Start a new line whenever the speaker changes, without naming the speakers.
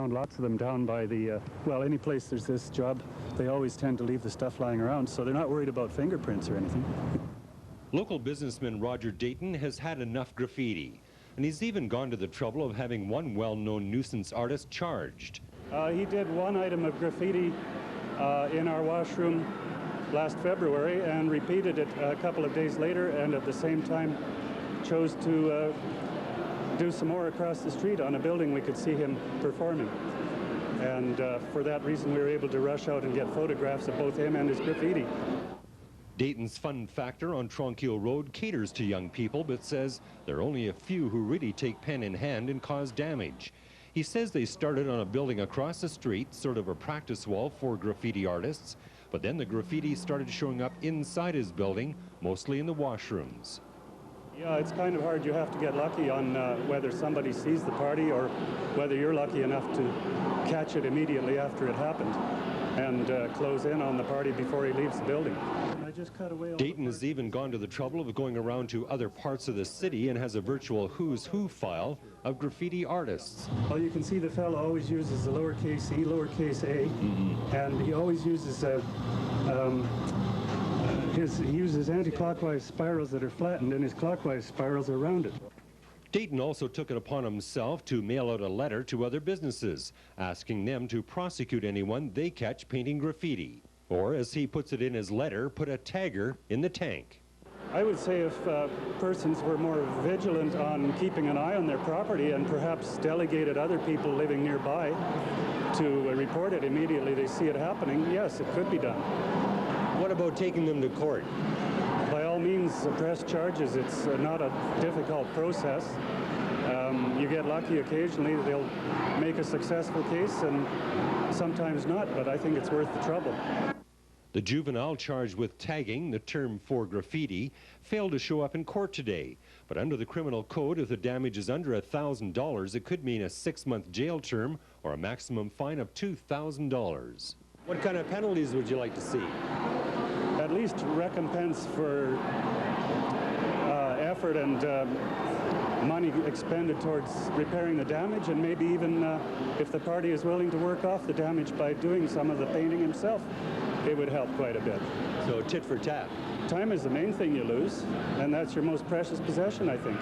Found lots of them down by the, well, any place there's this job, they always tend to leave the stuff lying around, so they're not worried about fingerprints or anything.
Local businessman Roger Dayton has had enough graffiti, and he's even gone to the trouble of having one well-known nuisance artist charged.
He did one item of graffiti in our washroom last February and repeated it a couple of days later, and at the same time chose to do some more across the street on a building we could see him performing. And for that reason, we were able to rush out and get photographs of both him and his graffiti.
Dayton's Fun Factor on Tronquil Road caters to young people, but says there are only a few who really take pen in hand and cause damage. He says they started on a building across the street, sort of a practice wall for graffiti artists, but then the graffiti started showing up inside his building, mostly in the washrooms.
Yeah, it's kind of hard. You have to get lucky on whether somebody sees the party or whether you're lucky enough to catch it immediately after it happened and close in on the party before he leaves the building. I just cut away.
Dayton has even gone to the trouble of going around to other parts of the city and has a virtual who's who file of graffiti artists.
Well, you can see the fellow always uses the lowercase e, lowercase a, and he always uses he uses anti-clockwise spirals that are flattened, and his clockwise spirals are rounded.
Dayton also took it upon himself to mail out a letter to other businesses, asking them to prosecute anyone they catch painting graffiti. Or, as he puts it in his letter, put a tagger in the tank.
I would say if persons were more vigilant on keeping an eye on their property and perhaps delegated other people living nearby to report it immediately they see it happening, yes, it could be done.
What about taking them to court?
By all means, press charges. It's not a difficult process. You get lucky occasionally. They'll make a successful case and sometimes not, but I think it's worth the trouble.
The juvenile charged with tagging, the term for graffiti, failed to show up in court today. But under the criminal code, if the damage is under $1,000, it could mean a 6-month jail term or a maximum fine of $2,000. What kind of penalties would you like to see?
At least recompense for effort and money expended towards repairing the damage, and maybe even if the party is willing to work off the damage by doing some of the painting himself, it would help quite a bit.
So tit for tat.
Time is the main thing you lose, and that's your most precious possession, I think.